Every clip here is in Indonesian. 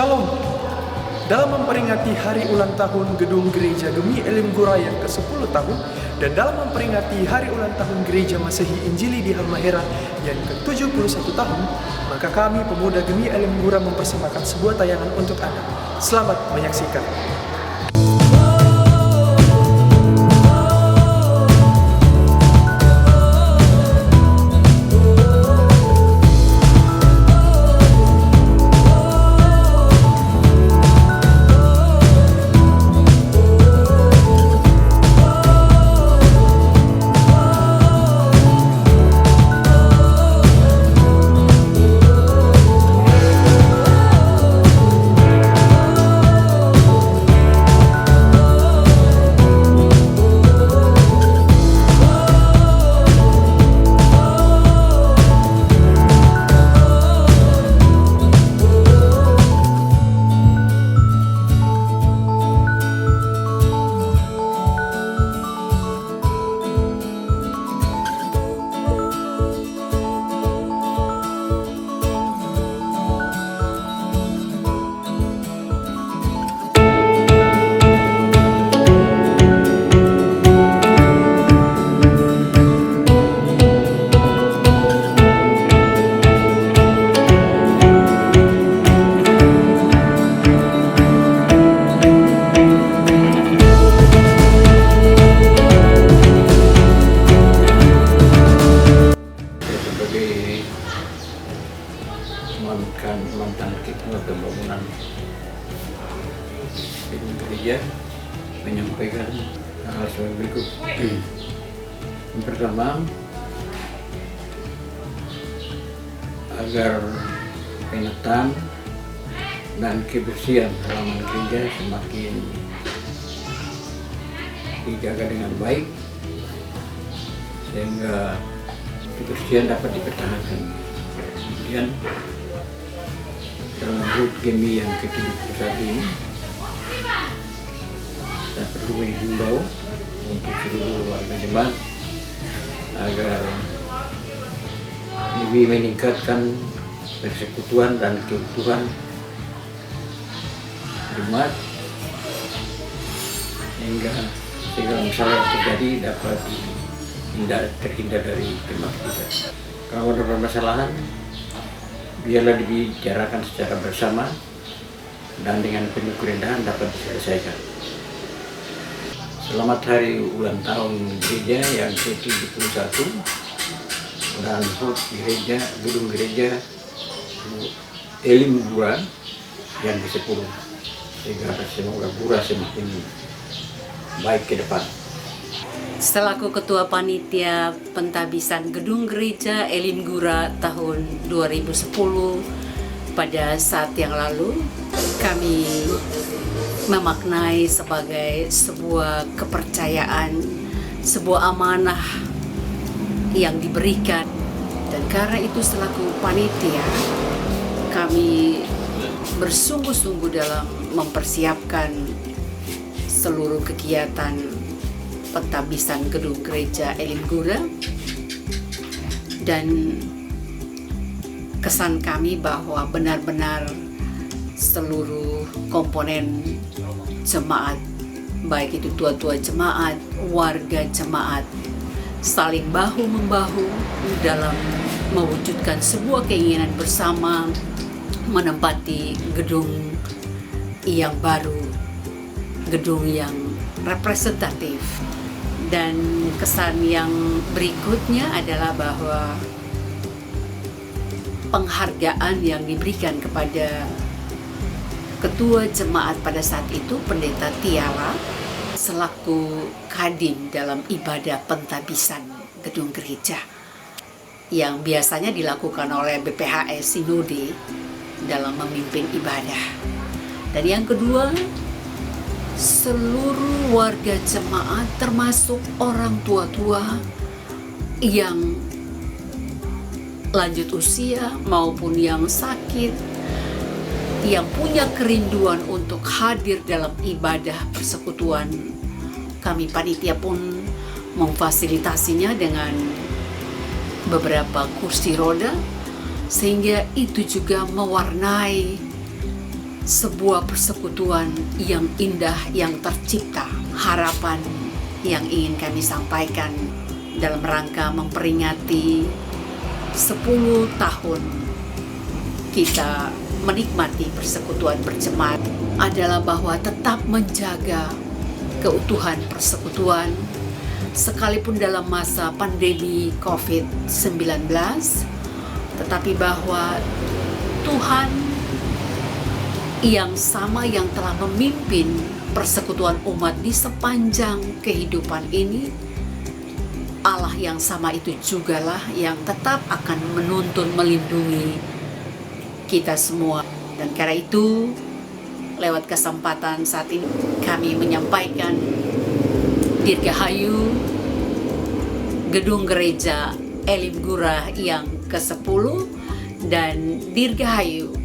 Shalom. Dalam memperingati hari ulang tahun Gedung Gereja Gemi Elim Gura yang ke-10 tahun dan dalam memperingati hari ulang tahun Gereja Masehi Injili di Halmahera yang ke-71 tahun, maka kami pemuda Gemi Elim Gura mempersembahkan sebuah tayangan untuk Anda. Selamat menyaksikan. mantan ketua pembangunan gedung gereja menyampaikan hal sebagai berikut. Yang pertama, agar penataan dan kebersihan halaman gereja semakin dijaga dengan baik sehingga kebersihan dapat dipertahankan. Kemudian dalam HUT Gemi yang ke-71 ini, saya perlu menghimbau untuk seluruh warga jemaat agar lebih meningkatkan persekutuan dan keutuhan jemaat sehingga segala masalah yang terjadi dapat terhindar dari jemaat kita. Kalau ada permasalahan, biarlah dibicarakan secara bersama dan dengan penuh kerendahan dapat diselesaikan. Selamat hari ulang tahun gereja yang ke-71 dan HUT gereja, gedung gereja Elim Gura yang ke-10. Semoga Gura semakin baik ke depan. Selaku Ketua Panitia Pentabisan Gedung Gereja Elim Gura tahun 2010, pada saat yang lalu kami memaknai sebagai sebuah kepercayaan, sebuah amanah yang diberikan, dan karena itu selaku panitia kami bersungguh-sungguh dalam mempersiapkan seluruh kegiatan pentabisan Gedung Gereja Elim Gura, dan kesan kami bahwa benar-benar seluruh komponen jemaat, baik itu tua-tua jemaat, warga jemaat, saling bahu-membahu dalam mewujudkan sebuah keinginan bersama menempati gedung yang baru, gedung yang representatif. Dan kesan yang berikutnya adalah bahwa penghargaan yang diberikan kepada ketua jemaat pada saat itu, Pendeta Tiala, selaku kadim dalam ibadah pentabisan gedung gereja yang biasanya dilakukan oleh BPHS Sinode dalam memimpin ibadah. Dan yang kedua, seluruh warga jemaat termasuk orang tua-tua yang lanjut usia maupun yang sakit, yang punya kerinduan untuk hadir dalam ibadah persekutuan, kami panitia pun memfasilitasinya dengan beberapa kursi roda, sehingga itu juga mewarnai sebuah persekutuan yang indah yang tercipta. Harapan yang ingin kami sampaikan dalam rangka memperingati 10 tahun kita menikmati persekutuan berjemaat adalah bahwa tetap menjaga keutuhan persekutuan sekalipun dalam masa pandemi COVID-19, tetapi bahwa Tuhan yang sama yang telah memimpin persekutuan umat di sepanjang kehidupan ini, Allah yang sama itu jugalah yang tetap akan menuntun, melindungi kita semua. Dan karena itu, lewat kesempatan saat ini kami menyampaikan Dirgahayu Gedung Gereja Elim Gurah yang ke-10 dan Dirgahayu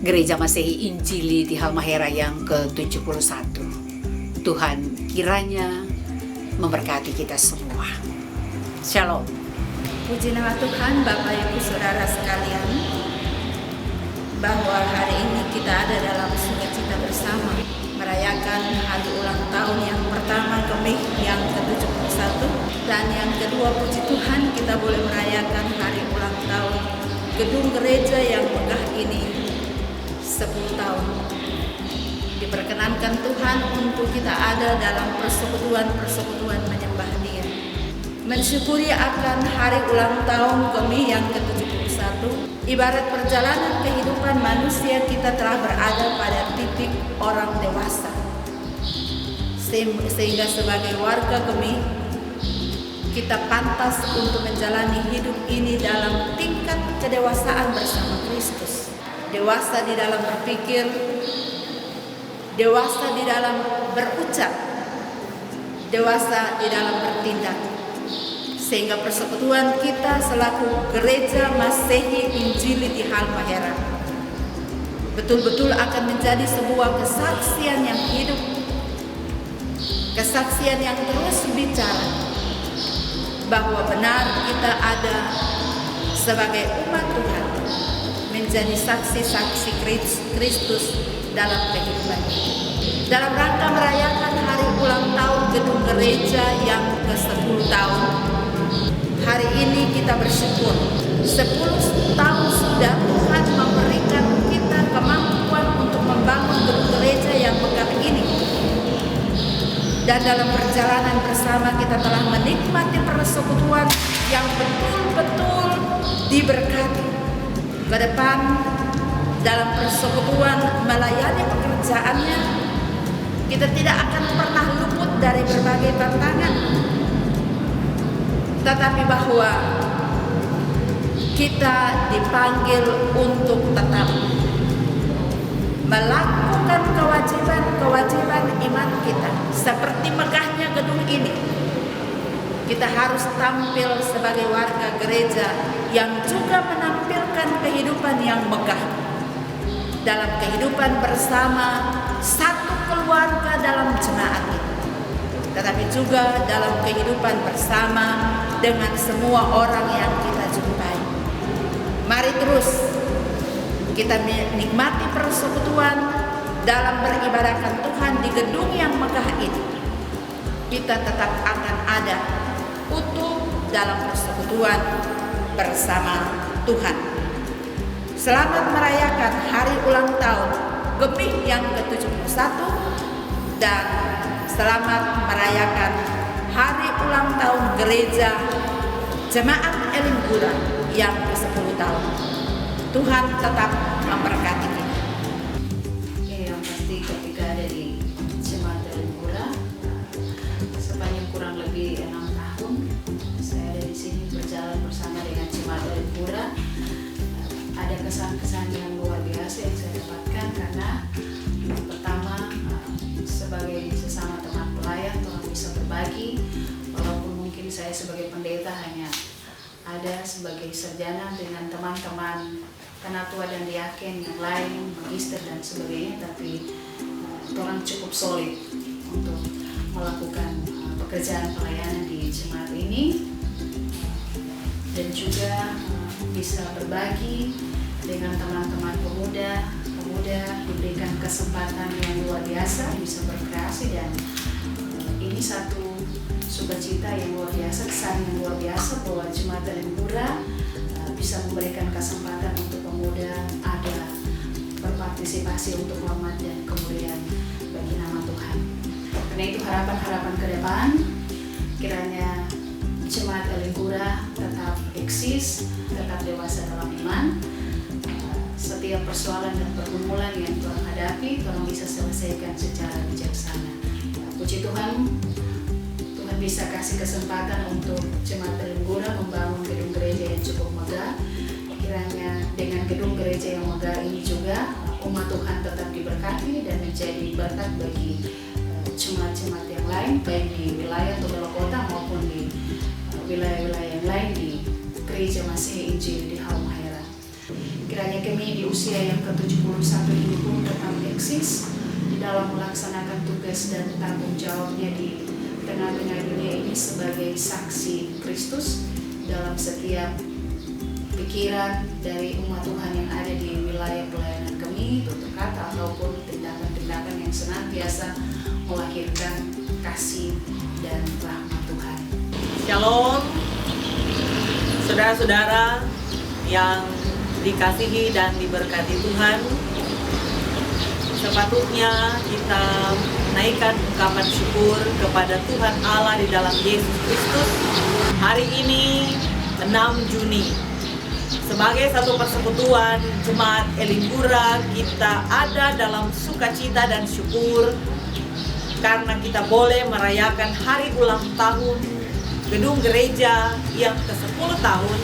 Gereja Masehi Injili di Halmahera yang ke-71. Tuhan kiranya memberkati kita semua. Shalom. Puji nama Tuhan, Bapak Ibu Saudara sekalian, bahwa hari ini kita ada dalam sukacita bersama merayakan hari ulang tahun yang pertama Gemih yang ke-71, dan yang kedua puji Tuhan kita boleh merayakan hari ulang tahun gedung gereja yang megah ini 10 tahun. Diperkenankan Tuhan untuk kita ada dalam persekutuan menyembah Dia, mensyukuri akan hari ulang tahun Gemih yang ke-71. Ibarat perjalanan kehidupan manusia, kita telah berada pada titik orang dewasa, sehingga sebagai warga Gemih kita pantas untuk menjalani hidup ini dalam tingkat kedewasaan bersama Kristus. Dewasa di dalam berpikir, dewasa di dalam berucap, dewasa di dalam bertindak, sehingga persekutuan kita selaku Gereja Masehi Injili di Halmahera betul-betul akan menjadi sebuah kesaksian yang hidup, kesaksian yang terus bicara bahwa benar kita ada sebagai umat Tuhan, menjadi saksi-saksi Kristus dalam kehidupan ini. Dalam rangka merayakan hari ulang tahun gedung gereja yang ke-10 tahun, hari ini kita bersyukur 10 tahun sudah Tuhan memberikan kita kemampuan untuk membangun gedung gereja yang megah ini. Dan dalam perjalanan bersama kita telah menikmati persekutuan yang betul-betul diberkati. Ke depan dalam persekutuan melayani pekerjaannya, kita tidak akan pernah luput dari berbagai tantangan, tetapi bahwa kita dipanggil untuk tetap melakukan kewajiban iman kita. Seperti megahnya gedung ini, kita harus tampil sebagai warga gereja yang juga menampilkan kehidupan yang megah dalam kehidupan bersama satu keluarga dalam jemaat ini, tetapi juga dalam kehidupan bersama dengan semua orang yang kita jumpai. Mari terus kita menikmati persekutuan dalam beribadahkan Tuhan di gedung yang megah ini. Kita tetap akan ada utuh dalam persekutuan bersama Tuhan. Selamat merayakan hari ulang tahun Gemih yang ke-71 dan selamat merayakan hari ulang tahun gereja Jemaat Elim Gurah yang ke-10 tahun. Tuhan tetap memberkati kita. Yang pasti ketika ada di Jemaat Elim Gurah sepanjang kurang lebih 6 tahun saya ada di sini berjalan bersama dengan Jemaat Elim Gurah. Ada kesan-kesan yang luar biasa yang saya dapatkan karena pertama sebagai sesama teman pelayan Tuhan bisa berbagi, walaupun mungkin saya sebagai pendeta hanya ada sebagai sarjana dengan teman-teman penatua dan diaken yang lain, magister dan sebagainya, tapi orang cukup solid untuk melakukan pekerjaan pelayanan di jemaat ini dan juga bisa berbagi dengan teman-teman pemuda pemuda diberikan kesempatan yang luar biasa bisa berkreasi, dan ini satu sukacita yang luar biasa, kesan yang luar biasa bahwa Jemaat Elim-Gura bisa memberikan kesempatan untuk pemuda ada berpartisipasi untuk hormat dan kemuliaan bagi nama Tuhan. Karena itu harapan-harapan ke depan, kiranya Jemaat Elim-Gura tetap eksis, tetap dewasa dalam iman. Setiap persoalan dan pergumulan yang Tuhan hadapi, Tuhan bisa selesaikan secara bijaksana. Puji Tuhan, Tuhan bisa kasih kesempatan untuk Jemaat Elim-Gura membangun gedung gereja yang cukup megah. Kiranya dengan gedung gereja yang megah ini juga umat Tuhan tetap diberkati dan menjadi berkat bagi jemaat-jemaat yang lain, baik di wilayah Tugelo Kota maupun di wilayah-wilayah yang lain di Gereja Masihi Injili di Halmahera. Kiranya kami di usia yang ke-71 ini pun tetap eksis di dalam melaksanakan tugas dan tanggung jawabnya di tengah-tengah dunia ini sebagai saksi Kristus dalam setiap pikiran dari umat Tuhan yang ada di wilayah pelayanan kami, tutur kata ataupun tindakan-tindakan yang senantiasa melahirkan kasih dan rahmat Tuhan. Shalom, saudara-saudara yang dikasihi dan diberkati Tuhan. Sepatutnya kita naikkan ungkapan syukur kepada Tuhan Allah di dalam Yesus Kristus. Hari ini 6 Juni, sebagai satu persekutuan Jemaat Elim-Gura, kita ada dalam sukacita dan syukur karena kita boleh merayakan hari ulang tahun gedung gereja yang ke-10 tahun,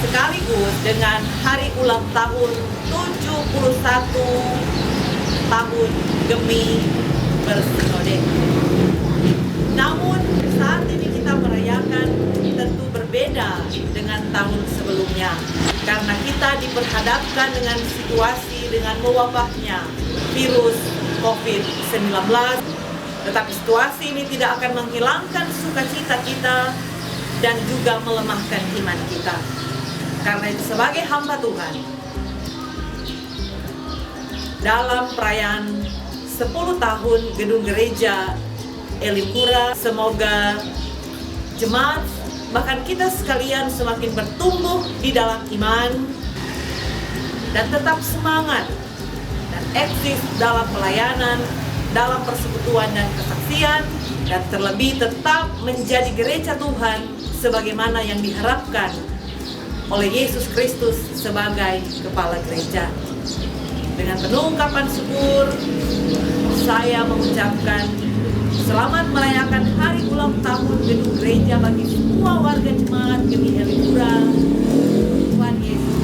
sekaligus dengan hari ulang tahun 71 tahun Gemi Bersinode. Namun saat ini kita merayakan tentu berbeda dengan tahun sebelumnya, karena kita diperhadapkan dengan situasi dengan mewabahnya virus COVID-19. Tetapi situasi ini tidak akan menghilangkan sukacita kita dan juga melemahkan iman kita. Karena itu sebagai hamba Tuhan, dalam perayaan 10 tahun gedung gereja Elim-Gura, semoga jemaat, bahkan kita sekalian semakin bertumbuh di dalam iman dan tetap semangat dan eksis dalam pelayanan, dalam persekutuan dan kesaksian, dan terlebih tetap menjadi gereja Tuhan sebagaimana yang diharapkan oleh Yesus Kristus sebagai kepala gereja. Dengan penuh ungkapan syukur, saya mengucapkan selamat merayakan hari ulang tahun gedung gereja bagi semua warga jemaat Gemi Elim-Gura. Tuhan Yesus.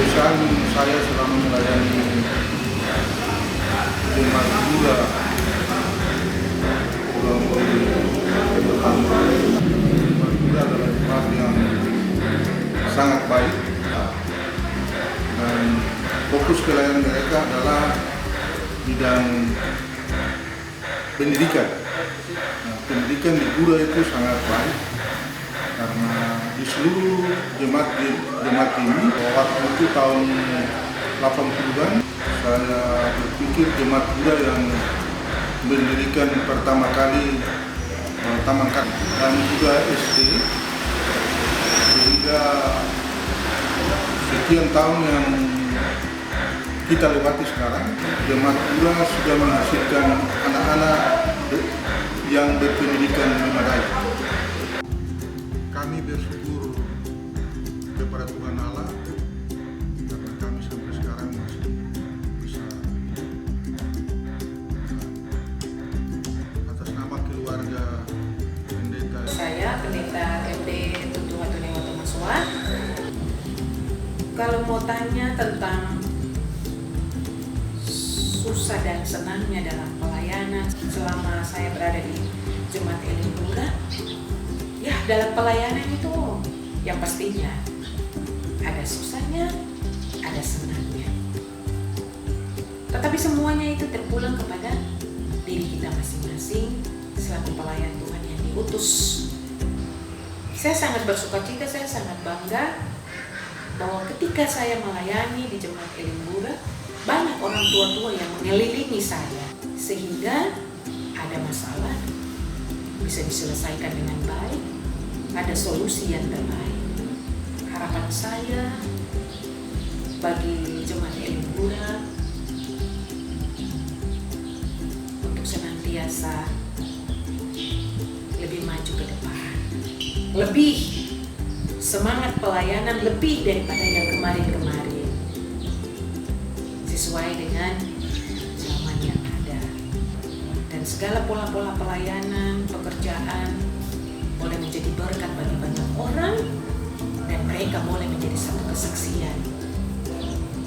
Kesan saya selama melayani Jemaat Elim-Gura adalah jemaat yang sangat baik, dan fokus pelayanan mereka adalah bidang pendidikan. Pendidikan di Gura itu sangat baik karena di seluruh jemaat ini, waktu itu tahun 80-an, saya berpikir jemaat Gura yang mendirikan pertama kali Taman Kat dan juga SD, sehingga sekian tahun yang kita lewati sekarang, Jemaat Gura sudah menghasilkan anak-anak yang berpendidikan memadai. Kami bersyukur kepada Tuhan Allah karena kami sampai sekarang masih bisa atas nama keluarga pendeta. Saya pendeta MD Tutu Hatune Watomasua. Kalau mau tanya tentang susah dan senangnya dalam pelayanan selama saya berada di Jemaat Elim-Gura, ya dalam pelayanan itu yang pastinya ada susahnya, ada senangnya. Tetapi semuanya itu terpulang kepada diri kita masing-masing selaku pelayan Tuhan yang diutus. Saya sangat bersukacita, saya sangat bangga bahwa ketika saya melayani di Jemaat Elim Gura, banyak orang tua-tua yang mengelilingi saya, sehingga ada masalah bisa diselesaikan dengan baik, ada solusi yang terbaik. Harapan saya bagi Jemaat Elim Gura untuk senantiasa lebih maju ke depan, lebih semangat pelayanan lebih daripada yang kemarin-kemarin, sesuai dengan zaman yang ada. Dan segala pola-pola pelayanan, pekerjaan boleh menjadi berkat bagi banyak orang, dan mereka boleh menjadi satu kesaksian,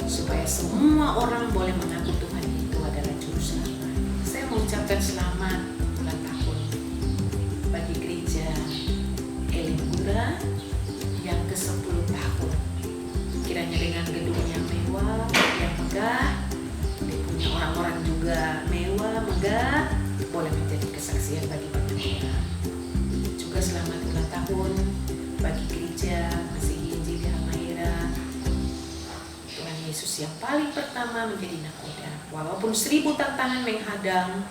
supaya semua orang boleh mengaku Tuhan itu adalah Juru Selamat. Saya mengucapkan selamat ulang tahun bagi Gereja Elim Gura yang ke-10 tahun. Kiranya dengan gedung yang mewah, yang megah, dia punya orang-orang juga mewah, megah, boleh menjadi kesaksian bagi banyak orang. Juga selamat ulang tahun bagi Gereja Masihi Injili Halmahera Tuhan Yesus yang paling pertama menjadi nakoda. Walaupun 1000 tantangan menghadang,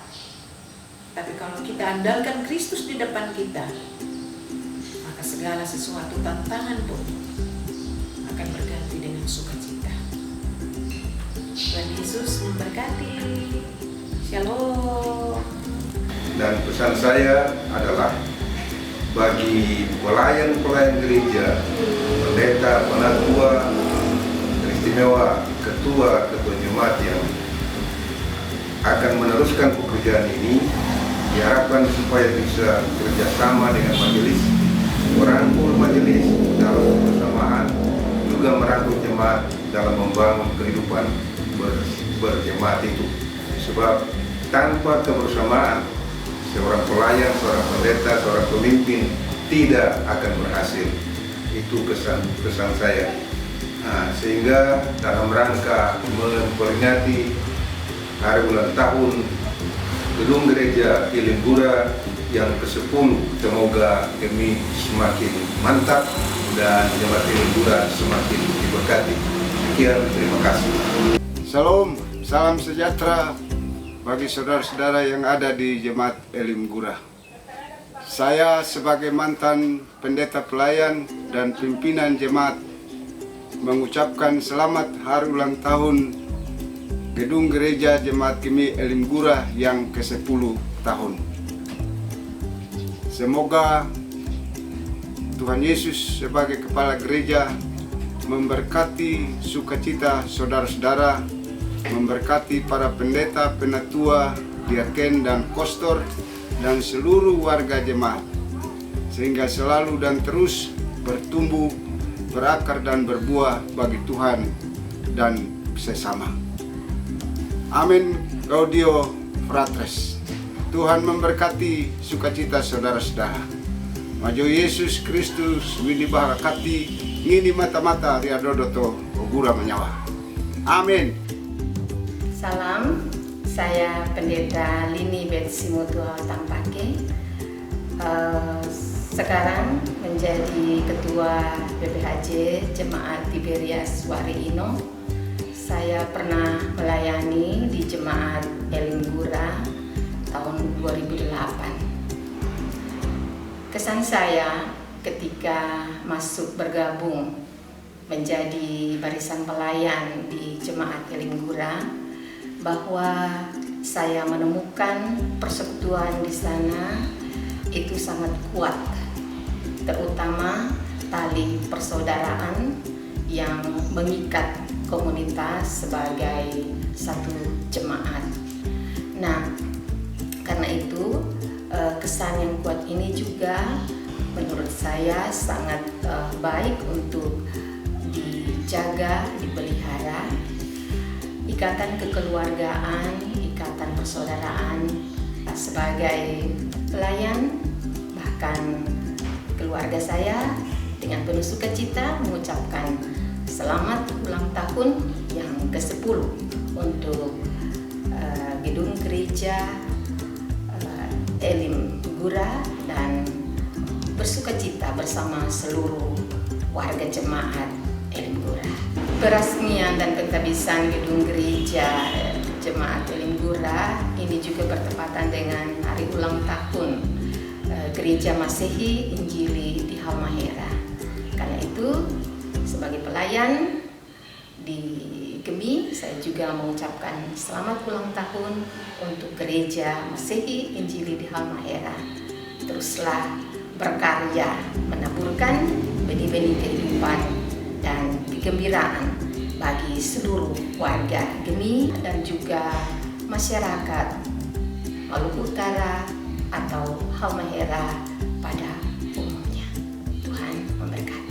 tapi kalau kita andalkan Kristus di depan kita, maka segala sesuatu tantangan pun akan berganti dengan sukacita. Tuhan Yesus memberkati. Shalom. Dan pesan saya adalah bagi pelayan-pelayan gereja, pendeta, penatua, istimewa, ketua-ketua jemaat yang akan meneruskan pekerjaan ini, diharapkan supaya bisa kerjasama dengan majelis, merangkul majelis dalam kebersamaan, juga merangkul jemaat dalam membangun kehidupan berjemaat itu. Sebab tanpa kebersamaan, seorang pelayan, seorang pendeta, seorang pemimpin tidak akan berhasil. Itu pesan saya. Nah, sehingga dalam rangka memperingati hari ulang tahun gedung gereja Elim Gura yang ke-10, semoga kami semakin mantap dan jemaat Elim Gura semakin diberkati. Sekian, terima kasih. Salam, salam sejahtera bagi saudara-saudara yang ada di Jemaat Elim Gura. Saya sebagai mantan pendeta pelayan dan pimpinan jemaat mengucapkan selamat hari ulang tahun gedung gereja Jemaat Kami Elim Gura yang ke-10 tahun. Semoga Tuhan Yesus sebagai kepala gereja memberkati sukacita saudara-saudara, memberkati para pendeta, penatua, diaken dan kostor, dan seluruh warga jemaat, sehingga selalu dan terus bertumbuh, berakar dan berbuah bagi Tuhan dan sesama. Amin. Gaudio Fratres. Tuhan memberkati sukacita saudara-saudara. Maju Yesus Kristus wini barakati ngini mata-mata riadodoto ogura menyawa. Amin. Salam, saya Pendeta Lini Betsimutua Tampake. Sekarang menjadi Ketua BPHJ Jemaat Tiberias Wariino. Saya pernah melayani di Jemaat Elim Gura tahun 2008. Kesan saya ketika masuk bergabung menjadi barisan pelayan di Jemaat Elim Gura, bahwa saya menemukan persekutuan di sana itu sangat kuat, terutama tali persaudaraan yang mengikat komunitas sebagai satu jemaat. Nah, karena itu kesan yang kuat ini juga menurut saya sangat baik untuk dijaga, dipelihara. Ikatan kekeluargaan, ikatan persaudaraan sebagai pelayan, bahkan keluarga saya dengan penuh sukacita mengucapkan selamat ulang tahun yang ke-10 untuk gedung gereja Elim Gura, dan bersukacita bersama seluruh warga jemaat Elim Gura. Peresmian dan pentabisan gedung gereja Jemaat Elim Gura ini juga bertepatan dengan hari ulang tahun Gereja Masehi Injili di Halmahera. Karena itu, sebagai pelayan di Gemi, saya juga mengucapkan selamat ulang tahun untuk Gereja Masehi Injili di Halmahera. Teruslah berkarya, menaburkan benih-benih kehidupan dan kegembiraan bagi seluruh warga Gemi dan juga masyarakat Maluku Utara atau Halmahera pada umumnya. Tuhan memberkati.